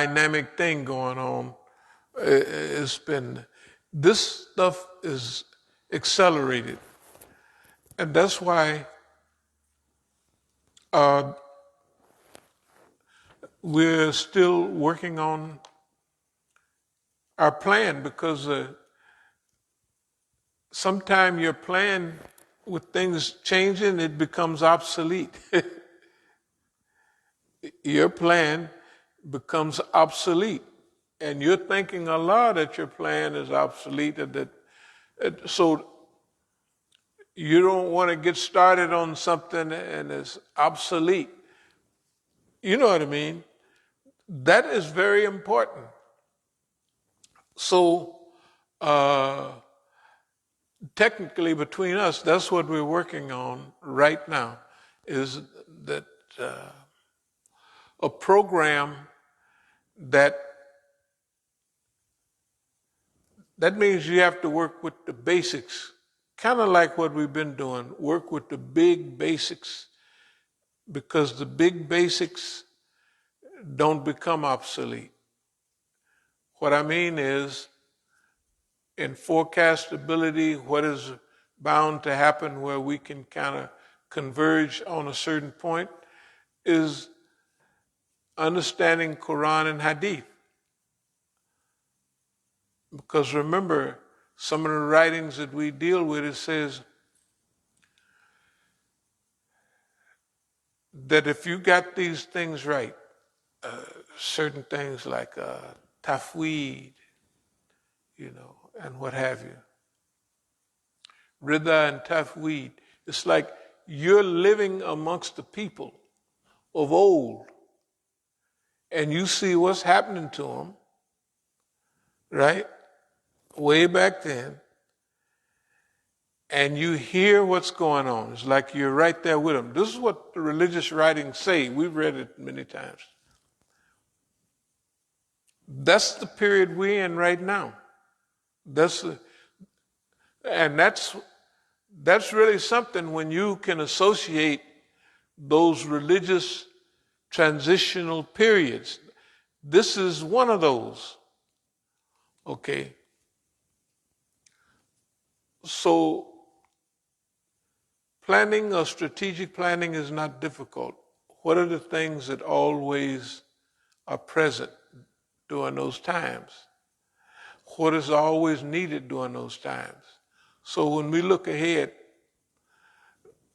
dynamic thing going on. This stuff is accelerated. And that's why we're still working on our plan, because sometimes your plan, with things changing, it becomes obsolete. Your plan becomes obsolete, and you're thinking a lot that your plan is obsolete, so you don't want to get started on something and it's obsolete. You know what I mean? That is very important. So technically, between us, that's what we're working on right now, is that a program that means you have to work with the basics, kind of like what we've been doing, work with the big basics, because the big basics don't become obsolete. What I mean is, in forecastability, what is bound to happen where we can kind of converge on a certain point is understanding Quran and Hadith. Because remember, some of the writings that we deal with, it says that if you got these things right, certain things like tafweed, and what have you, rida and tafweed, it's like you're living amongst the people of old, and you see what's happening to them, right? Way back then, and you hear what's going on. It's like you're right there with them. This is what the religious writings say. We've read it many times. That's the period we're in right now. That's really something, when you can associate those religious transitional periods. This is one of those. Okay. So planning or strategic planning is not difficult. What are the things that always are present during those times? What is always needed during those times? So when we look ahead,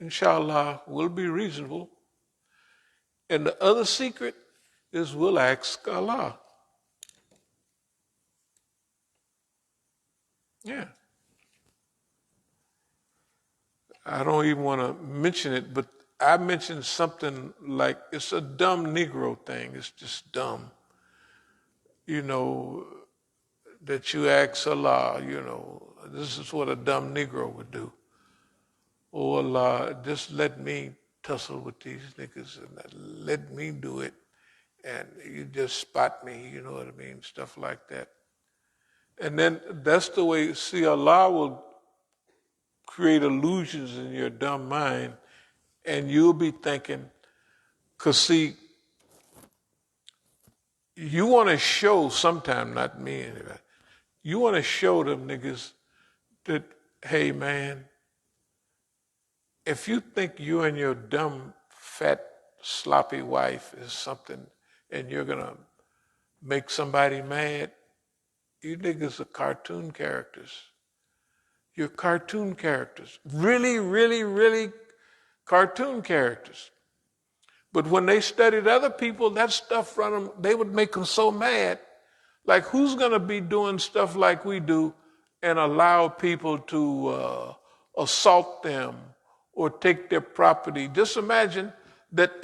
inshallah, we'll be reasonable. And the other secret is we'll ask Allah. Yeah. I don't even want to mention it, but I mentioned something like, it's a dumb Negro thing. It's just dumb. That you ask Allah, this is what a dumb Negro would do. Oh Allah, just let me tussle with these niggas and let me do it. And you just spot me, you know what I mean? Stuff like that. And then that's the way, see, Allah will create illusions in your dumb mind, and you'll be thinking, because see, you want to show sometime, not me anyway, you want to show them niggas that, hey man, if you think you and your dumb, fat, sloppy wife is something and you're going to make somebody mad, you niggas are cartoon characters. You're cartoon characters. Really, really, really cartoon characters. But when they studied other people, that stuff from them, they would make them so mad. Like, who's going to be doing stuff like we do and allow people to assault them or take their property? Just imagine that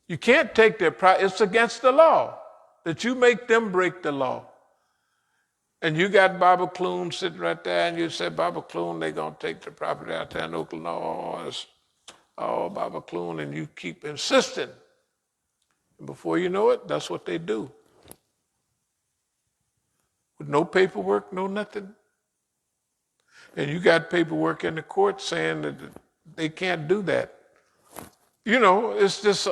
you can't take their property. It's against the law that you make them break the law. And you got Baba Clune sitting right there, and you say, Baba Clune, they're going to take the property out there in Oklahoma. Oh, Baba Clune, and you keep insisting. And before you know it, that's what they do. With no paperwork, no nothing. And you got paperwork in the court saying that they can't do that. It's just,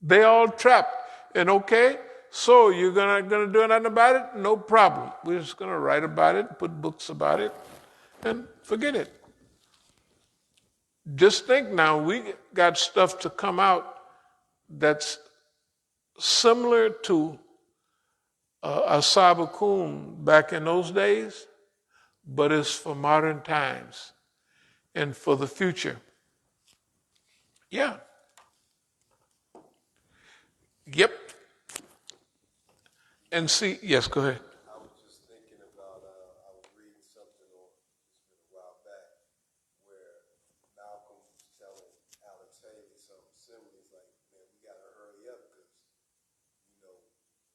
they all trapped. And okay, so you're gonna do nothing about it? No problem. We're just gonna write about it, put books about it, and forget it. Just think now, we got stuff to come out that's similar to As-Sabiqun back in those days, but it's for modern times and for the future. Yeah. Yep. And see, yes, go ahead. I was just thinking about, I was reading something on, it's been a while back, where Malcolm was telling Alex Haley something similar. He's like, man, we got to hurry up because,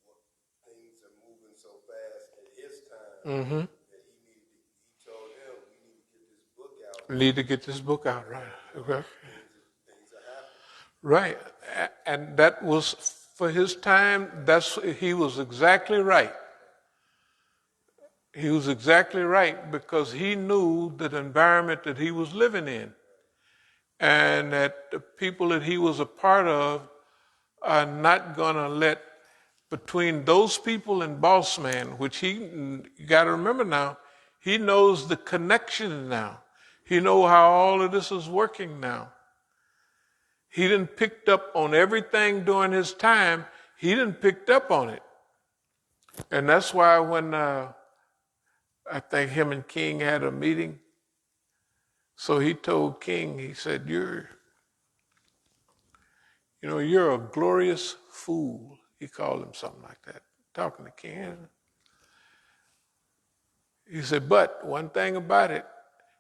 what, things are moving so fast at his time that he told him, we need to get this book out. Need to get this book out, right? Okay. Things are happening. Right. And that was for his time, he was exactly right. He was exactly right because he knew the environment that he was living in and that the people that he was a part of are not going to let between those people and Boss Man, which you got to remember now, he knows the connection now. He knows how all of this is working now. He didn't picked up on everything during his time. He didn't picked up on it. And that's why when I think him and King had a meeting, so he told King, he said, you're a glorious fool. He called him something like that, talking to King. He said, but one thing about it,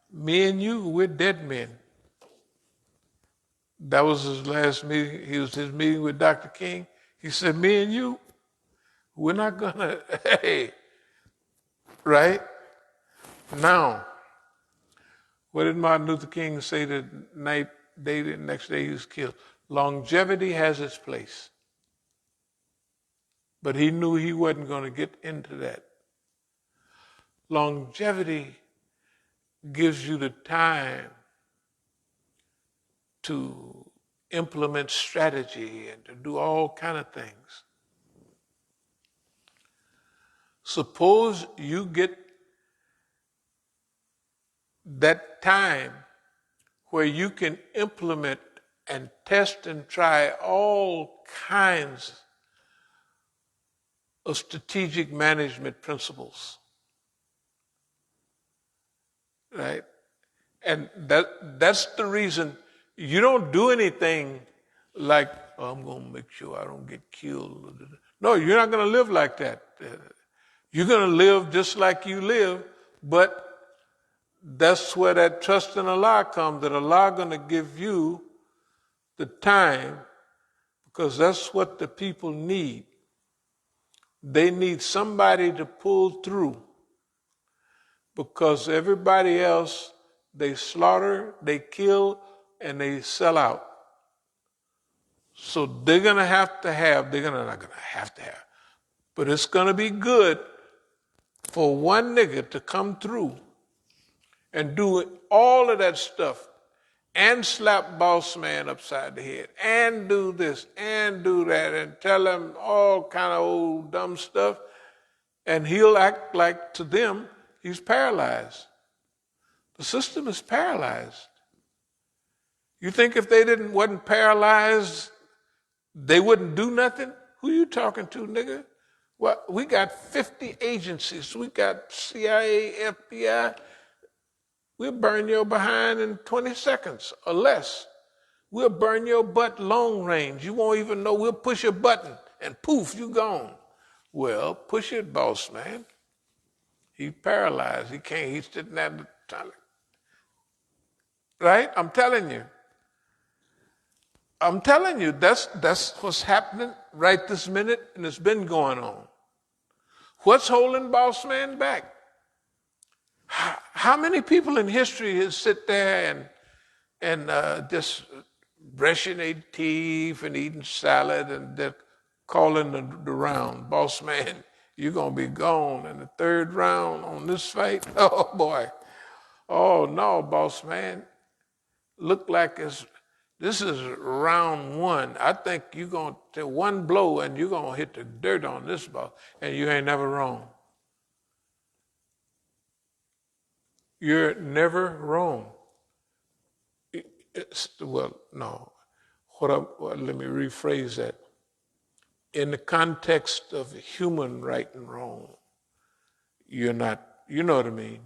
me and you, we're dead men. That was his last meeting. His meeting with Dr. King. He said, me and you, we're not gonna, hey, right? Now, what did Martin Luther King say the next day he was killed? Longevity has its place. But he knew he wasn't going to get into that. Longevity gives you the time to implement strategy and to do all kind of things. Suppose you get that time where you can implement and test and try all kinds of strategic management principles, right? And that's the reason you don't do anything like, oh, I'm going to make sure I don't get killed. No, you're not going to live like that. You're going to live just like you live, but that's where that trust in Allah comes, that Allah going to give you the time, because that's what the people need. They need somebody to pull through, because everybody else, they slaughter, they kill, and they sell out. So they're not gonna have to have, but it's gonna be good for one nigga to come through and do all of that stuff and slap Boss Man upside the head and do this and do that and tell him all kind of old dumb stuff, and he'll act like to them he's paralyzed. The system is paralyzed. You think if they wasn't paralyzed, they wouldn't do nothing? Who you talking to, nigga? Well, we got 50 agencies. We got CIA, FBI. We'll burn your behind in 20 seconds or less. We'll burn your butt long range. You won't even know. We'll push a button and poof, you gone. Well, push it, Boss Man. He's paralyzed. He can't. He's sitting at the toilet. Right? I'm telling you. That's what's happening right this minute, and it's been going on. What's holding Boss Man back? How many people in history sit there and just brushing their teeth and eating salad and they're calling the round, Boss Man, you're going to be gone in the third round on this fight? Oh, boy. Oh, no, Boss Man. Look like it's This is round one. I think you're going to one blow and you're going to hit the dirt on this ball, and you ain't never wrong. You're never wrong. Well, no. Let me rephrase that. In the context of human right and wrong, you're not, you know what I mean?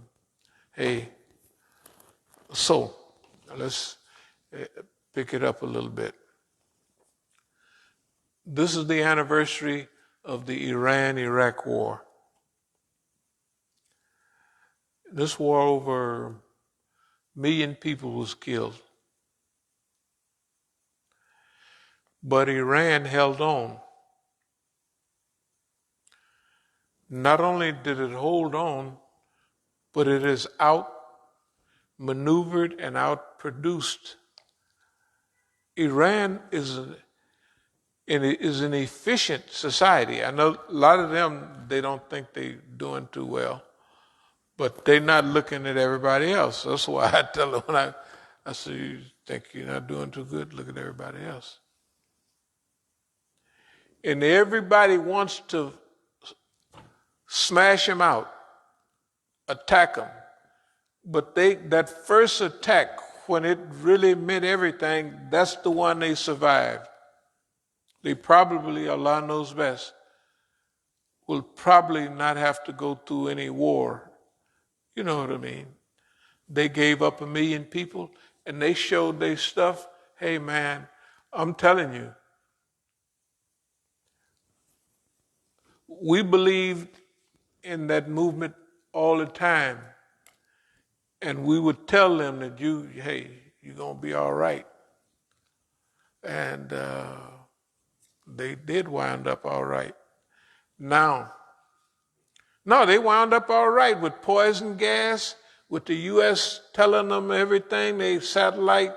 Hey, so let's pick it up a little bit. This is the anniversary of the Iran-Iraq war. This war, over 1 million people was killed. But Iran held on. Not only did it hold on, but it is outmaneuvered and outproduced. Iran is an efficient society. I know a lot of them, they don't think they're doing too well, but they're not looking at everybody else. That's why I tell them when I say, you think you're not doing too good, look at everybody else. And everybody wants to smash him out, attack him. But that first attack, when it really meant everything, that's the one they survived. They probably, Allah knows best, will probably not have to go through any war. You know what I mean? They gave up 1 million people and they showed their stuff. Hey man, I'm telling you, we believed in that movement all the time. And we would tell them that hey, you're going to be all right. And they did wind up all right. No, they wound up all right with poison gas, with the U.S. telling them everything, they satellite,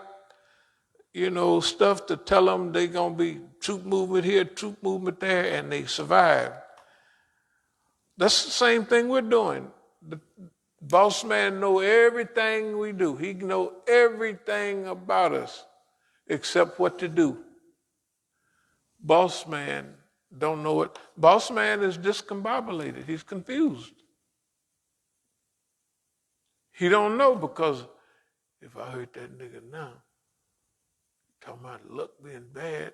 stuff to tell them they're going to be troop movement here, troop movement there, and they survived. That's the same thing we're doing. The boss man know everything we do. He know everything about us except what to do. Boss man don't know it. Boss man is discombobulated. He's confused. He don't know, because if I heard that nigga now talking about luck being bad,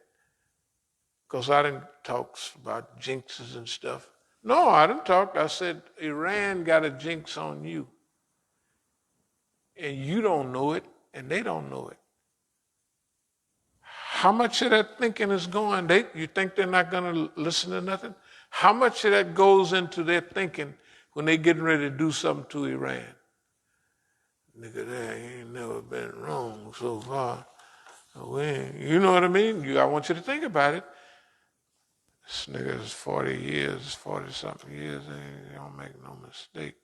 because I didn't talk about jinxes and stuff. No, I didn't talk. I said Iran got a jinx on you. And you don't know it, and they don't know it. How much of that thinking is going? You think they're not going to listen to nothing? How much of that goes into their thinking when they getting ready to do something to Iran? Nigga, that ain't never been wrong so far. You know what I mean? I want you to think about it. This nigga is 40 years, 40-something years, and he don't make no mistake.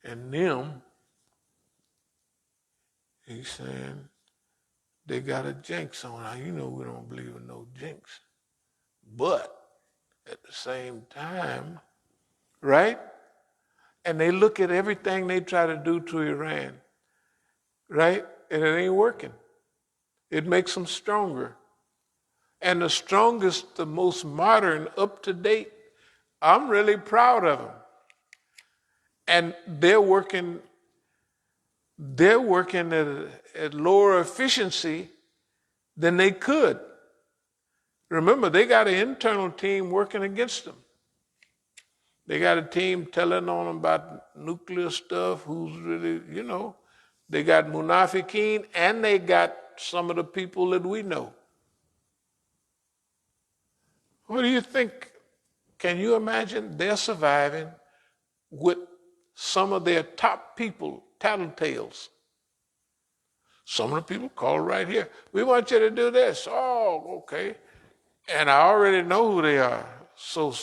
And them, he's saying, they got a jinx on. Now, we don't believe in no jinx. But at the same time, right? And they look at everything they try to do to Iran, right? And it ain't working. It makes them stronger. And the strongest, the most modern, up-to-date, I'm really proud of them. And they're working at lower efficiency than they could. Remember, they got an internal team working against them. They got a team telling on them about nuclear stuff, who's really, They got munafiqeen, and they got some of the people that we know. What do you think? Can you imagine they're surviving with some of their top people, tattletales? Some of the people call right here. We want you to do this. Oh, okay. And I already know who they are. So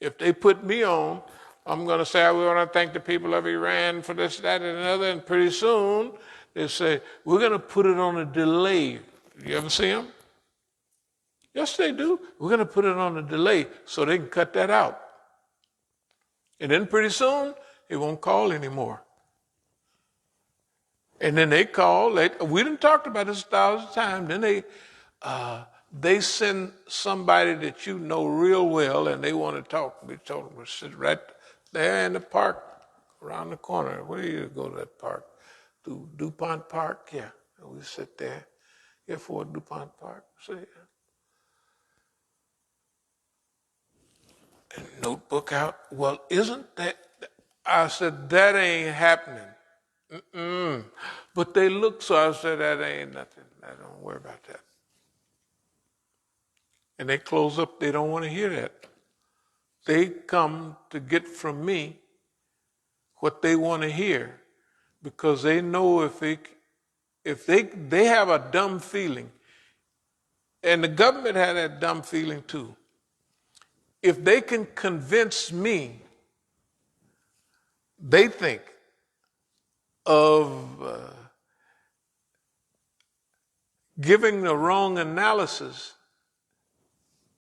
if they put me on, I'm going to say, we want to thank the people of Iran for this, that, and another. And pretty soon, they say, we're going to put it on a delay. You ever see them? Yes, they do. We're going to put it on a delay so they can cut that out. And then pretty soon, it won't call anymore. And then they call. We done talked about this 1,000 times. Then they send somebody that you know real well, and they want to talk. We told them to sit right there in the park around the corner. Where do you go to that park? DuPont Park? Yeah. And we sit there. Yeah, for DuPont Park. So, yeah. And notebook out. Well, isn't that? I said, that ain't happening. Mm-mm. But they look, so I said, that ain't nothing. I don't worry about that. And they close up, they don't want to hear that. They come to get from me what they want to hear because they know if they have a dumb feeling, and the government had that dumb feeling too. If they can convince me, they think of giving the wrong analysis